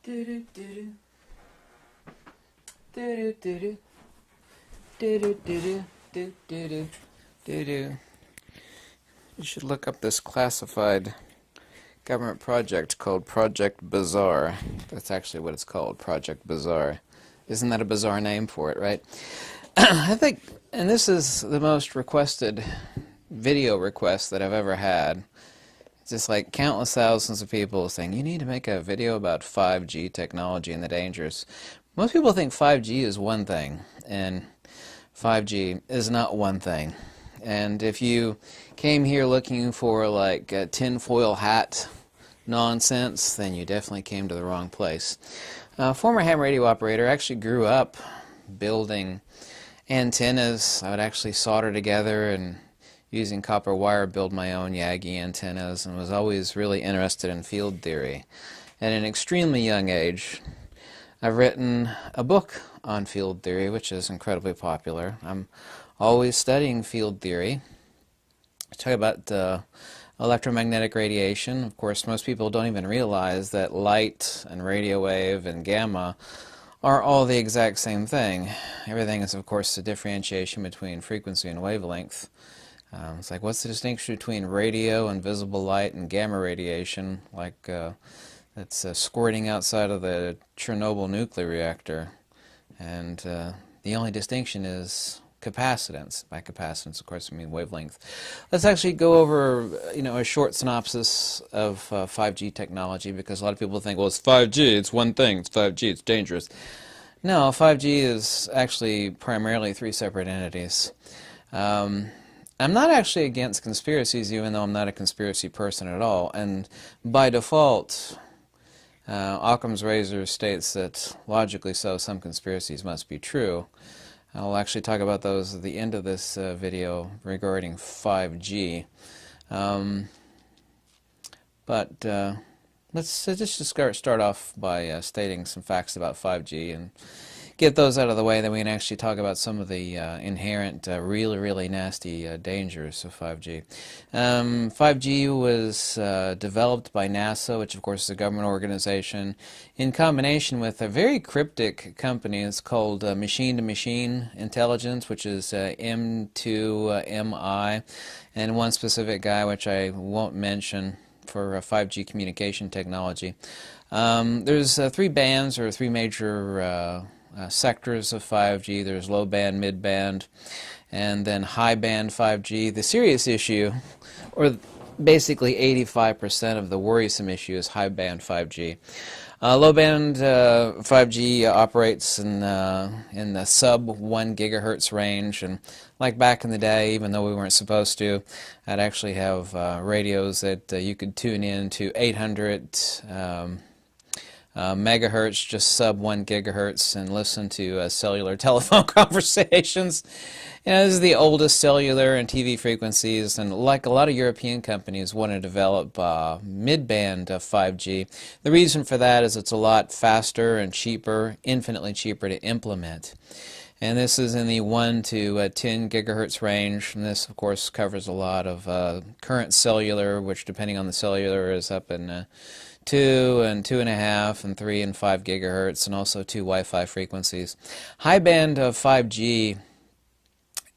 Do do do do do do do do do do do do do. You should look up this classified government project called Project Bazaar. That's actually what it's called, Project Bazaar. Isn't that a bizarre name for it, right? I think, and this is the most requested video request that I've ever had. It's just like countless thousands of people saying, you need to make a video about 5G technology and the dangers. Most people think 5G is one thing, and 5G is not one thing. And if you came here looking for like a tinfoil hat nonsense, then you definitely came to the wrong place. Former ham radio operator, actually grew up building antennas. I would actually solder together and using copper wire build my own Yagi antennas, and was always really interested in field theory. At an extremely young age, I've written a book on field theory, which is incredibly popular. I'm always studying field theory. I talk about electromagnetic radiation. Of course, most people don't even realize that light and radio wave and gamma are all the exact same thing. Everything is, of course, the differentiation between frequency and wavelength. It's like, what's the distinction between radio and visible light and gamma radiation, like that's squirting outside of the Chernobyl nuclear reactor? And the only distinction is capacitance. By capacitance, of course, I mean wavelength. Let's actually go over, a short synopsis of 5G technology, because a lot of people think, well, it's 5G, it's one thing, it's 5G, it's dangerous. No, 5G is actually primarily three separate entities. I'm not actually against conspiracies, even though I'm not a conspiracy person at all. And by default, Occam's razor states that, logically so, some conspiracies must be true. I'll actually talk about those at the end of this video regarding 5G. Let's just start off by stating some facts about 5G and get those out of the way, then we can actually talk about some of the inherent, really, really nasty dangers of 5G. 5G was developed by NASA, which of course is a government organization, in combination with a very cryptic company. It's called Machine-to-Machine Intelligence, which is M2MI, and one specific guy, which I won't mention, for 5G communication technology. There's three bands, or three major sectors of 5G. There's low band, mid band, and then high band 5G. The serious issue, or basically 85% of the worrisome issue, is high band 5G. Low band 5G operates in the sub 1 gigahertz range, and like back in the day, even though we weren't supposed to, I'd actually have radios that you could tune in to 800 megahertz, just sub 1 gigahertz, and listen to cellular telephone conversations. This is the oldest cellular and TV frequencies, and like a lot of European companies want to develop mid-band 5G. The reason for that is it's a lot faster and cheaper, infinitely cheaper to implement. And this is in the 1 to 10 gigahertz range, and this of course covers a lot of current cellular, which depending on the cellular is up in 2 and 2.5 and 3 and 5 gigahertz, and also 2 Wi-Fi frequencies. High band of 5G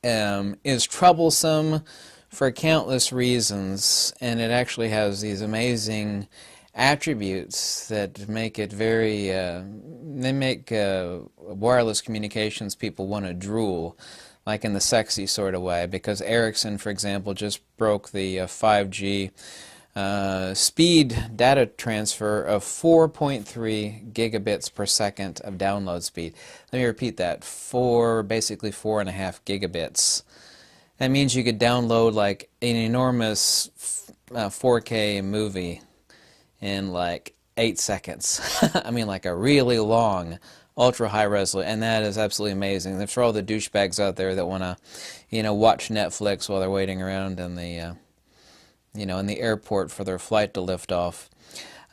is troublesome for countless reasons, and it actually has these amazing attributes that make it very, they make wireless communications people want to drool, like in the sexy sort of way, because Ericsson, for example, just broke the 5G speed data transfer of 4.3 gigabits per second of download speed. Let me repeat that, basically 4.5 gigabits. That means you could download like an enormous 4K movie in like 8 seconds. I mean, like a really long, ultra high resolution, and that is absolutely amazing. And for all the douchebags out there that want to, watch Netflix while they're waiting around in the in the airport for their flight to lift off.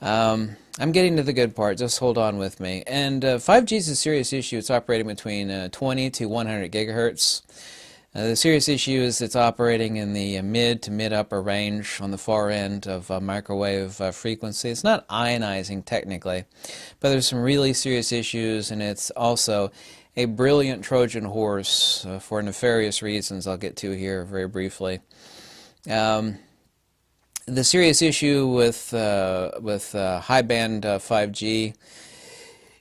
I'm getting to the good part, just hold on with me. And 5G is a serious issue. It's operating between 20 to 100 gigahertz. The serious issue is it's operating in the mid to mid-upper range on the far end of microwave frequency. It's not ionizing technically, but there's some really serious issues, and it's also a brilliant Trojan horse for nefarious reasons I'll get to here very briefly. The serious issue with high band 5G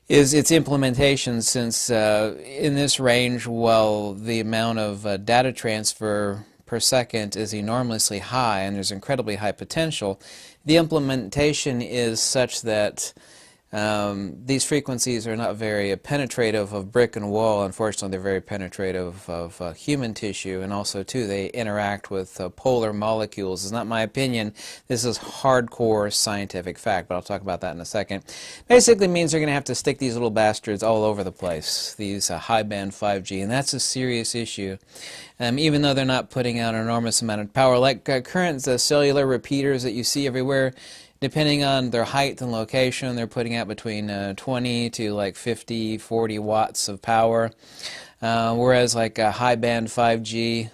is its implementation, since in this range, while the amount of data transfer per second is enormously high and there's incredibly high potential, the implementation is such that these frequencies are not very penetrative of brick and wall. Unfortunately, they're very penetrative of human tissue, and also, too, they interact with polar molecules. It's not my opinion. This is hardcore scientific fact, but I'll talk about that in a second. Basically means they're going to have to stick these little bastards all over the place, these high-band 5G, and that's a serious issue. Even though they're not putting out an enormous amount of power, like current cellular repeaters that you see everywhere, depending on their height and location, they're putting out between 20 to like 50, 40 watts of power, whereas like high band 5G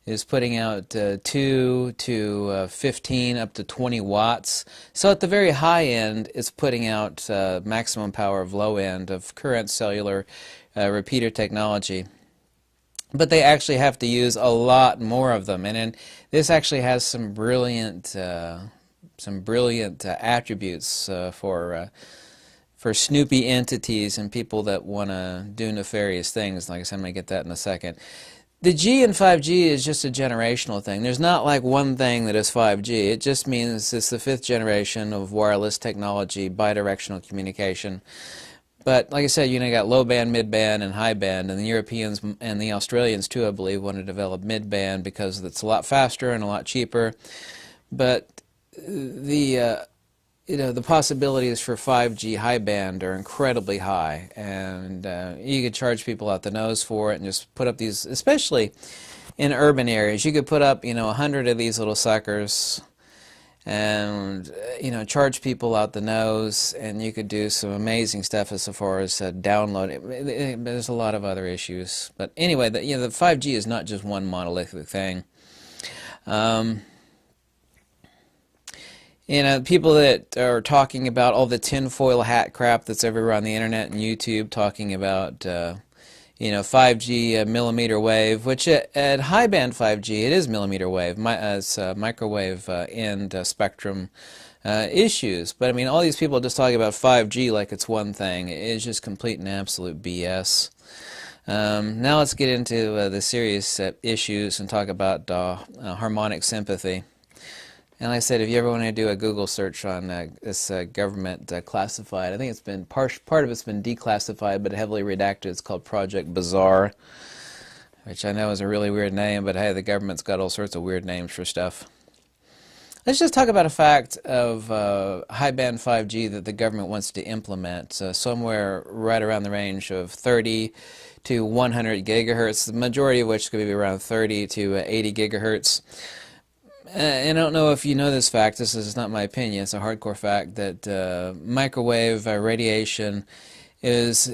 is putting out 2 to 15 up to 20 watts. So at the very high end, it's putting out maximum power of low end of current cellular repeater technology. But they actually have to use a lot more of them, and this actually has some brilliant attributes for snoopy entities and people that want to do nefarious things. Like I said, I'm going to get that in a second. The G in 5G is just a generational thing. There's not like one thing that is 5G. It just means it's the 5th generation of wireless technology, bidirectional communication. But like I said, you got low band, mid band, and high band, and the Europeans and the Australians too, I believe, want to develop mid band because it's a lot faster and a lot cheaper. But the possibilities for 5G high band are incredibly high, and you could charge people out the nose for it and just put up these, especially in urban areas. You could put up 100 of these little suckers and charge people out the nose, and you could do some amazing stuff as far as downloading. There's a lot of other issues, but anyway, the 5G is not just one monolithic thing. People that are talking about all the tinfoil hat crap that's everywhere on the internet and YouTube, talking about 5G millimeter wave, which at high band 5G it is millimeter wave. It's microwave end spectrum issues. But I mean, all these people just talking about 5G like it's one thing. It's just complete and absolute BS. Now let's get into the serious issues and talk about harmonic sympathy. And like I said, if you ever want to do a Google search on this government classified, I think it's been part of it's been declassified but heavily redacted. It's called Project Bazaar, which I know is a really weird name, but hey, the government's got all sorts of weird names for stuff. Let's just talk about a fact of high band 5G that the government wants to implement somewhere right around the range of 30 to 100 gigahertz, the majority of which is going to be around 30 to 80 gigahertz. And I don't know if you know this fact. This is not my opinion. It's a hardcore fact that microwave radiation is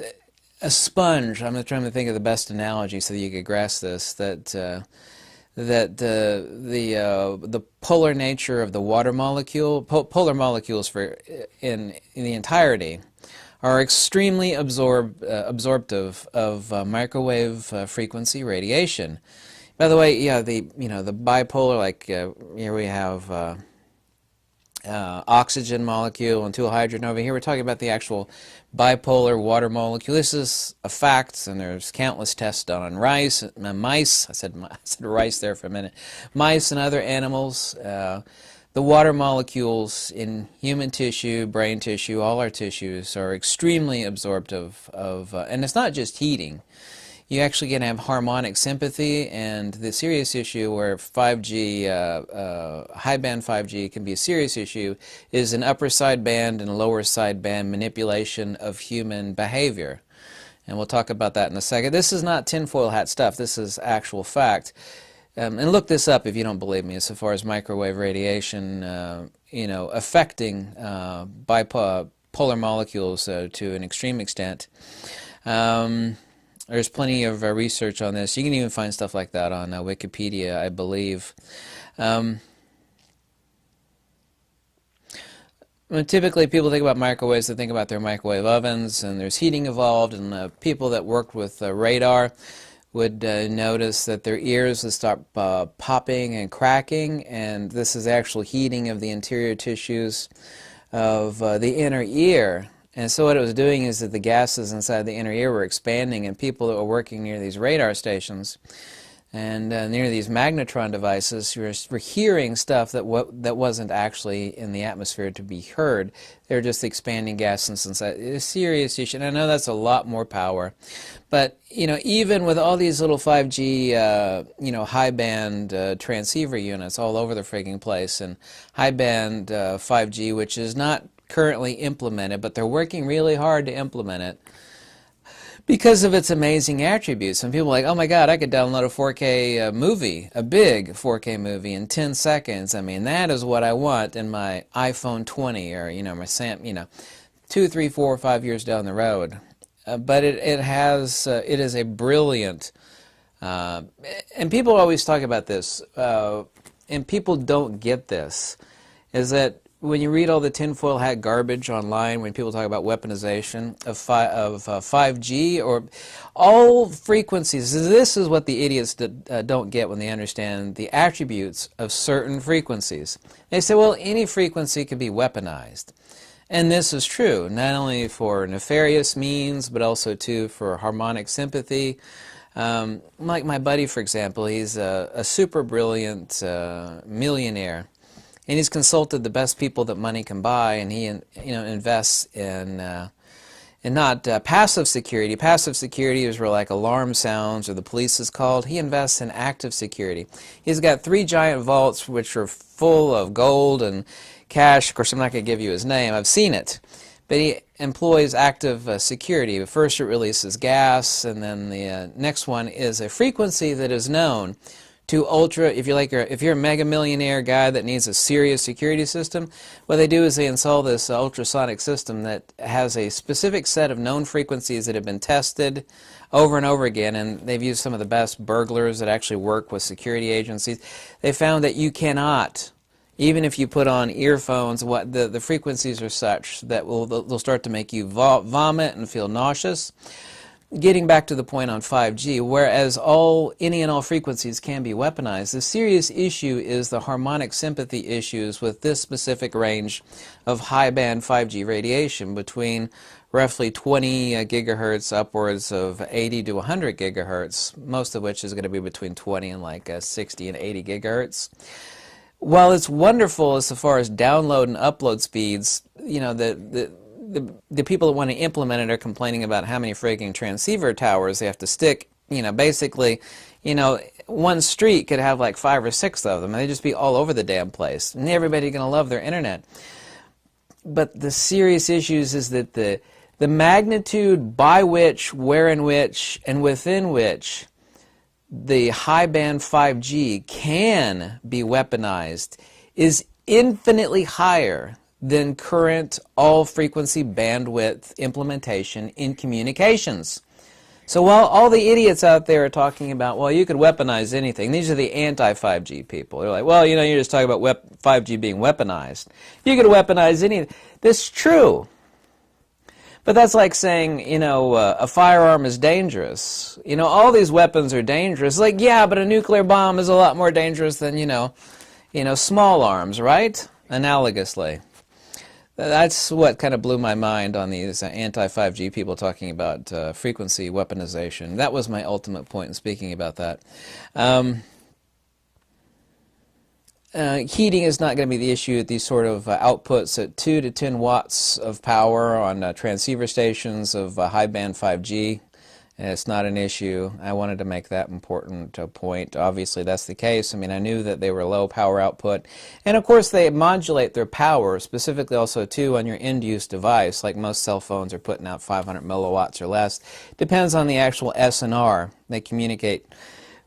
a sponge. I'm trying to think of the best analogy so that you could grasp this. That the polar nature of the water molecule, polar molecules in the entirety, are extremely absorptive of microwave frequency radiation. By the way, yeah, the bipolar, like here we have oxygen molecule and 2 hydrogen. Over here we're talking about the actual bipolar water molecule. This is a fact, and there's countless tests done on mice. I said rice there for a minute. Mice and other animals. The water molecules in human tissue, brain tissue, all our tissues are extremely absorptive of, and it's not just heating. You actually can have harmonic sympathy, and the serious issue where 5G, high band 5G can be a serious issue is an upper sideband and lower sideband manipulation of human behavior. And we'll talk about that in a second. This is not tinfoil hat stuff. This is actual fact. And look this up if you don't believe me, as far as microwave radiation, affecting polar molecules to an extreme extent. There's plenty of research on this. You can even find stuff like that on Wikipedia, I believe. When typically people think about microwaves, they think about their microwave ovens, and there's heating involved, and people that worked with radar would notice that their ears would start popping and cracking, and this is actual heating of the interior tissues of the inner ear. And so what it was doing is that the gases inside the inner ear were expanding, and people that were working near these radar stations and near these magnetron devices were hearing stuff that wasn't actually in the atmosphere to be heard. They were just expanding gases inside. It's a serious issue, and I know that's a lot more power. But, you know, even with all these little 5G, high-band transceiver units all over the frigging place, and high-band 5G, which is not currently implemented, but they're working really hard to implement it, because of its amazing attributes. And people are like, oh my God, I could download a 4K movie, a big 4K movie in 10 seconds. I mean, that is what I want in my iPhone 20 or, my 2, 3, 4, 5 years down the road. But it is a brilliant, and people always talk about this, and people don't get this, is that when you read all the tinfoil hat garbage online, when people talk about weaponization of 5G or all frequencies, this is what the idiots don't get when they understand the attributes of certain frequencies. They say, well, any frequency can be weaponized. And this is true, not only for nefarious means, but also, too, for harmonic sympathy. Like my buddy, for example, he's a super brilliant millionaire. And he's consulted the best people that money can buy, and he invests in not passive security. Passive security is where like alarm sounds or the police is called. He invests in active security. He's got 3 giant vaults which are full of gold and cash. Of course, I'm not going to give you his name. I've seen it. But he employs active security. First it releases gas, and then the next one is a frequency that is known to if you're a mega millionaire guy that needs a serious security system, what they do is they install this ultrasonic system that has a specific set of known frequencies that have been tested over and over again, and they've used some of the best burglars that actually work with security agencies. They found that you cannot, even if you put on earphones, the frequencies are such that they'll start to make you vomit and feel nauseous. Getting back to the point on 5G, whereas any and all frequencies can be weaponized, the serious issue is the harmonic sympathy issues with this specific range of high-band 5G radiation between roughly 20 gigahertz upwards of 80 to 100 gigahertz, most of which is going to be between 20 and like 60 and 80 gigahertz. While it's wonderful as far as download and upload speeds, the people that want to implement it are complaining about how many freaking transceiver towers they have to stick. Basically, one street could have like 5 or 6 of them, and they'd just be all over the damn place. And everybody's going to love their internet. But the serious issues is that the magnitude by which, where in which, and within which the high-band 5G can be weaponized is infinitely higher than current all-frequency bandwidth implementation in communications. So while all the idiots out there are talking about, well, you could weaponize anything, these are the anti-5G people. They're like, well, you're just talking about 5G being weaponized. You could weaponize anything. This is true. But that's like saying, a firearm is dangerous. All these weapons are dangerous. Like, yeah, but a nuclear bomb is a lot more dangerous than, small arms, right? Analogously. That's what kind of blew my mind on these anti-5G people talking about frequency weaponization. That was my ultimate point in speaking about that. Heating is not going to be the issue at these sort of outputs at 2 to 10 watts of power on transceiver stations of high-band 5G. It's not an issue. I wanted to make that important point. Obviously, that's the case. I mean, I knew that they were low power output. And, of course, they modulate their power, specifically also, too, on your end-use device. Like most cell phones are putting out 500 milliwatts or less. Depends on the actual SNR. They communicate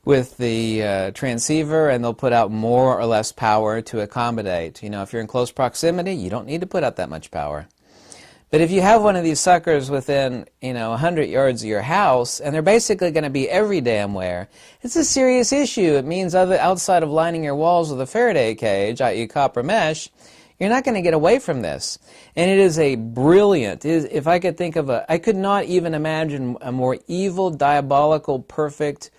with the transceiver, and they'll put out more or less power to accommodate. If you're in close proximity, you don't need to put out that much power. But if you have one of these suckers within, 100 yards of your house, and they're basically going to be every damn where, it's a serious issue. It means outside of lining your walls with a Faraday cage, i.e. copper mesh, you're not going to get away from this. And it is a brilliant, if I could think of I could not even imagine a more evil, diabolical, perfect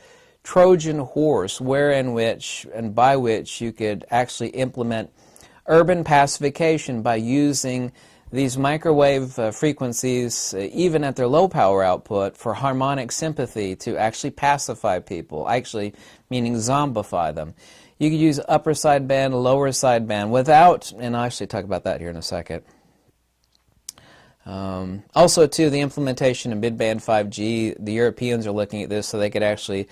Trojan horse wherein which and by which you could actually implement urban pacification by using these microwave frequencies, even at their low power output, for harmonic sympathy to actually pacify people, actually meaning zombify them. You could use upper sideband, lower sideband without, and I'll actually talk about that here in a second. Also, too, the implementation of mid-band 5G, the Europeans are looking at this so they could actually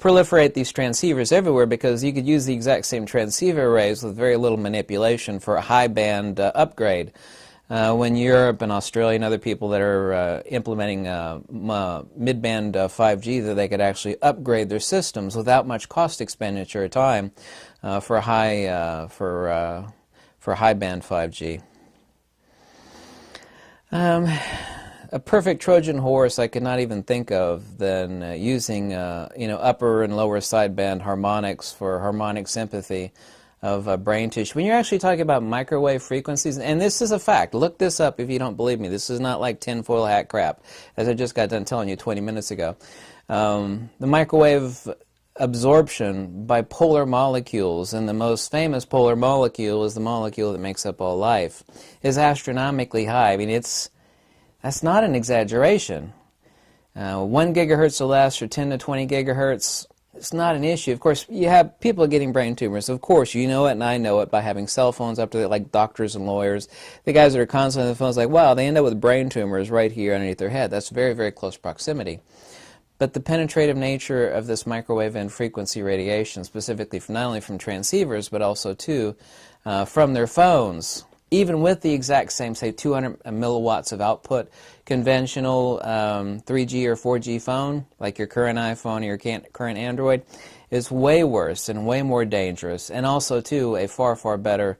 proliferate these transceivers everywhere, because you could use the exact same transceiver arrays with very little manipulation for a high-band upgrade. When Europe and Australia and other people that are implementing mid-band 5G, that they could actually upgrade their systems without much cost expenditure or time for high-band 5G. A perfect Trojan horse I could not even think of than using upper and lower sideband harmonics for harmonic sympathy of brain tissue. When you're actually talking about microwave frequencies, and this is a fact, look this up if you don't believe me. This is not like tinfoil hat crap, as I just got done telling you 20 minutes ago. The microwave absorption by polar molecules, and the most famous polar molecule is the molecule that makes up all life, is astronomically high. I mean, that's not an exaggeration. 1 gigahertz or less, or 10 to 20 gigahertz, it's not an issue. Of course, you have people getting brain tumors. Of course, you know it, and I know it by having cell phones up to it, like doctors and lawyers. The guys that are constantly on the phones, like, wow, they end up with brain tumors right here underneath their head. That's very, very close proximity. But the penetrative nature of this microwave and frequency radiation, specifically from not only from transceivers, but also too from their phones, even with the exact same, say, 200 milliwatts of output, conventional 3G or 4G phone, like your current iPhone or your current Android, is way worse and way more dangerous, and also, too, a far, far better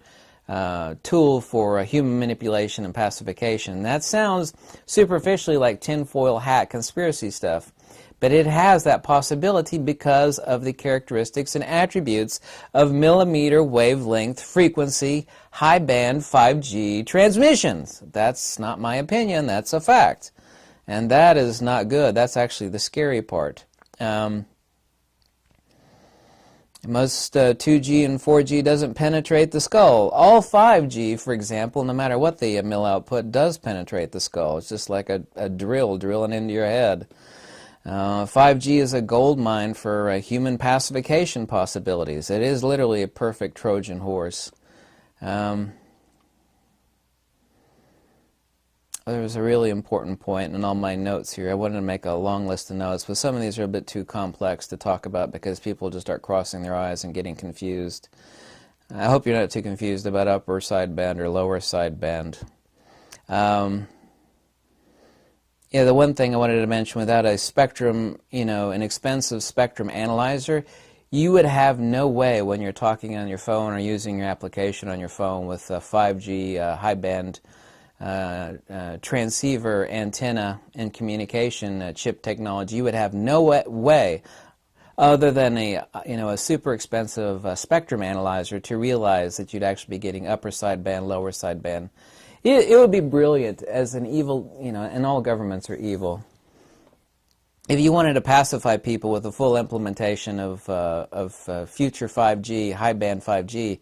tool for human manipulation and pacification. That sounds superficially like tinfoil hat conspiracy stuff, but it has that possibility because of the characteristics and attributes of millimeter wavelength frequency high band 5G transmissions. That's not my opinion, that's a fact. And that is not good. That's actually the scary part. Most 2G and 4G doesn't penetrate the skull. All 5G, for example, no matter what the mill output, does penetrate the skull. It's just like a drill drilling into your head. 5G is a gold mine for human pacification possibilities. It is literally a perfect Trojan horse. There was a really important point in all my notes here. I wanted to make a long list of notes, but some of these are a bit too complex to talk about because people just start crossing their eyes and getting confused. I hope you're not too confused about upper sideband or lower sideband. Yeah, the one thing I wanted to mention, without a spectrum, an expensive spectrum analyzer, you would have no way when you're talking on your phone or using your application on your phone with 5G high-band transceiver antenna and communication chip technology, you would have no way other than a super expensive spectrum analyzer to realize that you'd actually be getting upper sideband, lower sideband. It would be brilliant as an evil, and all governments are evil. If you wanted to pacify people with a full implementation of future 5G, high-band 5G,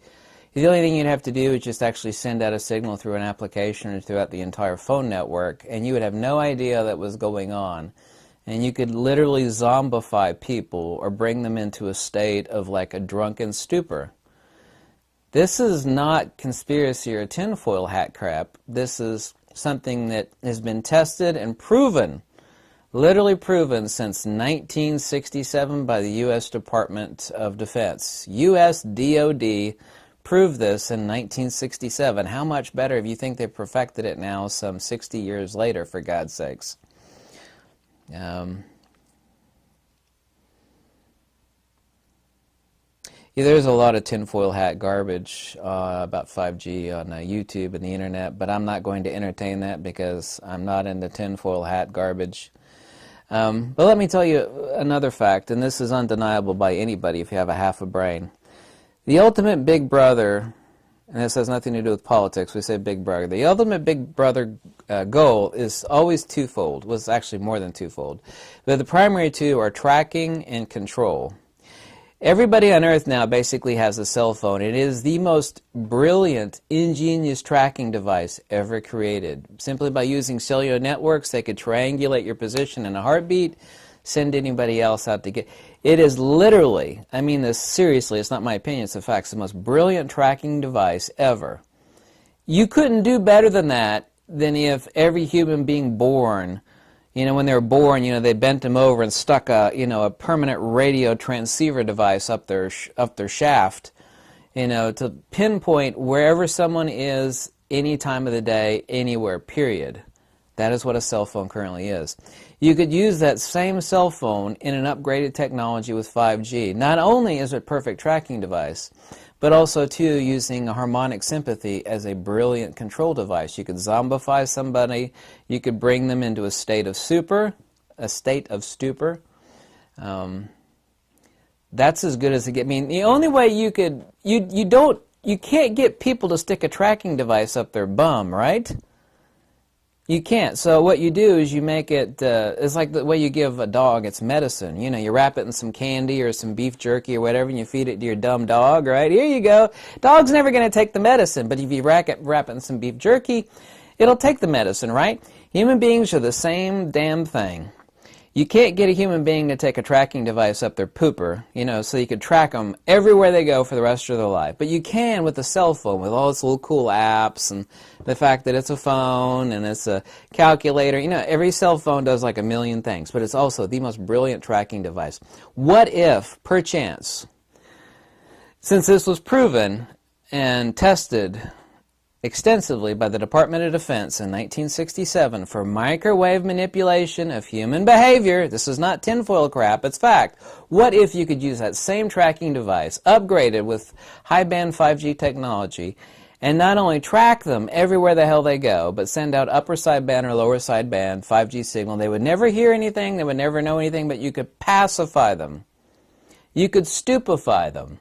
the only thing you'd have to do is just actually send out a signal through an application or throughout the entire phone network, and you would have no idea that was going on. And you could literally zombify people or bring them into a state of like a drunken stupor. This is not conspiracy or tinfoil hat crap. This is something that has been tested and proven, literally proven since 1967 by the U.S. Department of Defense. U.S. DOD proved this in 1967. How much better if you think they've perfected it now some 60 years later, for God's sakes? Yeah, there's a lot of tinfoil hat garbage about 5G on YouTube and the internet, but I'm not going to entertain that because I'm not into tinfoil hat garbage. But let me tell you another fact, and this is undeniable by anybody if you have a half a brain. The ultimate big brother, and this has nothing to do with politics, we say big brother. The ultimate big brother goal is always twofold. Well, it's actually more than twofold. But the primary two are tracking and control. Everybody on Earth now basically has a cell phone. It is the most brilliant, ingenious tracking device ever created. Simply by using cellular networks, they could triangulate your position in a heartbeat, send anybody else out to get. It is literally, I mean this seriously, it's not my opinion, it's a fact, it's the most brilliant tracking device ever. You couldn't do better than that than if every human being born, when they were born, they bent them over and stuck a permanent radio transceiver device up their shaft, to pinpoint wherever someone is, any time of the day, anywhere, period. That is what a cell phone currently is. You could use that same cell phone in an upgraded technology with 5G. Not only is it a perfect tracking device, but also, too, using harmonic sympathy as a brilliant control device. You could zombify somebody. You could bring them into a state of stupor. That's as good as it gets. I mean, the only way you could, you can't get people to stick a tracking device up their bum, right? You can't. So what you do is you make it, it's like the way you give a dog its medicine. You wrap it in some candy or some beef jerky or whatever, and you feed it to your dumb dog, right? Here you go. Dog's never going to take the medicine, but if you wrap it in some beef jerky, it'll take the medicine, right? Human beings are the same damn thing. You can't get a human being to take a tracking device up their pooper, so you could track them everywhere they go for the rest of their life. But you can with a cell phone, with all its little cool apps and the fact that it's a phone and it's a calculator. Every cell phone does like a million things, but it's also the most brilliant tracking device. What if, perchance, since this was proven and tested extensively by the Department of Defense in 1967 for microwave manipulation of human behavior. This is not tinfoil crap, it's fact. What if you could use that same tracking device, upgraded with high-band 5G technology, and not only track them everywhere the hell they go, but send out upper sideband or lower sideband 5G signal. They would never hear anything, they would never know anything, but you could pacify them. You could stupefy them.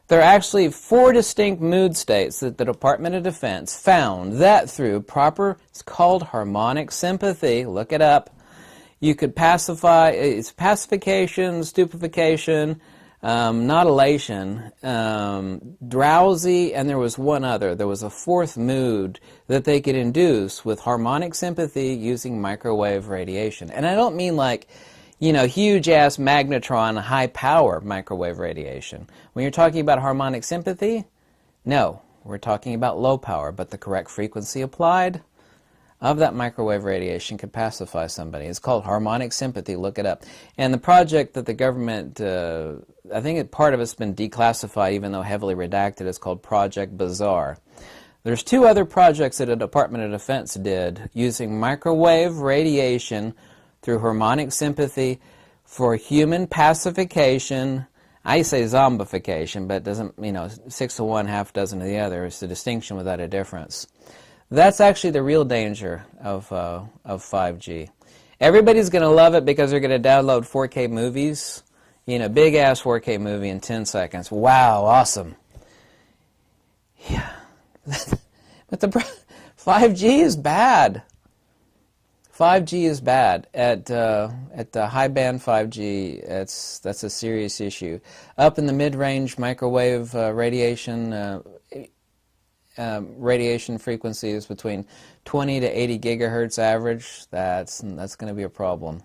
There are actually 4 distinct mood states that the Department of Defense found that through proper, it's called harmonic sympathy, look it up, you could pacify, it's pacification, stupefaction, not elation, drowsy, and there was one other. There was a 4th mood that they could induce with harmonic sympathy using microwave radiation. And I don't mean like, huge-ass magnetron, high-power microwave radiation. When you're talking about harmonic sympathy, no, we're talking about low power, but the correct frequency applied of that microwave radiation could pacify somebody. It's called harmonic sympathy. Look it up. And the project that the government, I think part of it's been declassified, even though heavily redacted, is called Project Bazaar. There's 2 other projects that the Department of Defense did using microwave radiation through harmonic sympathy for human pacification. I say zombification, but it doesn't, 6 to 1, half dozen to the other. It's a distinction without a difference. That's actually the real danger of 5G. Everybody's going to love it because they're going to download 4K movies, big-ass 4K movie in 10 seconds. Wow, awesome. Yeah. But the 5G is bad. 5G is bad. At the high band 5G, that's a serious issue. Up in the mid-range microwave radiation frequencies between 20 to 80 gigahertz average, that's going to be a problem.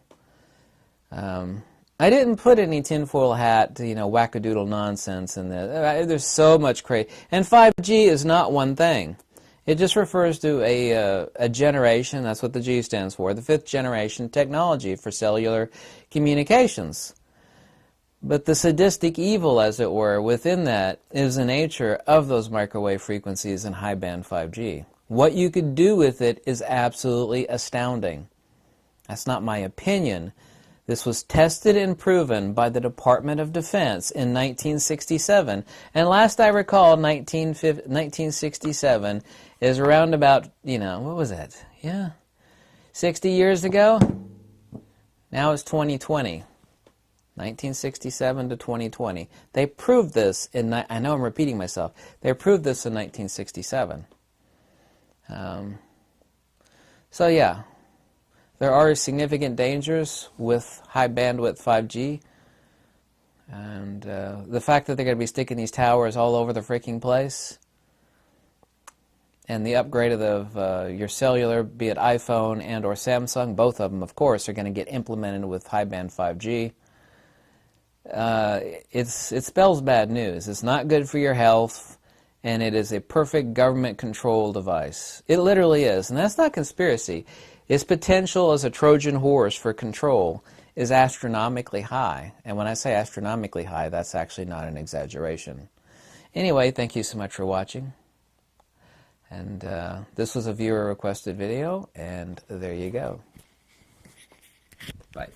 I didn't put any tinfoil hat, wackadoodle nonsense in there. There's so much crazy. And 5G is not one thing. It just refers to a generation, that's what the G stands for, the 5th generation technology for cellular communications. But the sadistic evil, as it were, within that is the nature of those microwave frequencies in high-band 5G. What you could do with it is absolutely astounding. That's not my opinion. This was tested and proven by the Department of Defense in 1967. And last I recall, 1967 is around about, what was that? Yeah, 60 years ago? Now it's 2020. 1967 to 2020. They proved this in, I know I'm repeating myself, they proved this in 1967. So yeah, there are significant dangers with high bandwidth 5G. And the fact that they're going to be sticking these towers all over the freaking place, and the upgrade of your cellular, be it iPhone and or Samsung, both of them, of course, are going to get implemented with high-band 5G. It spells bad news. It's not good for your health, and it is a perfect government control device. It literally is, and that's not conspiracy. Its potential as a Trojan horse for control is astronomically high. And when I say astronomically high, that's actually not an exaggeration. Anyway, thank you so much for watching. And this was a viewer-requested video, and there you go. Bye.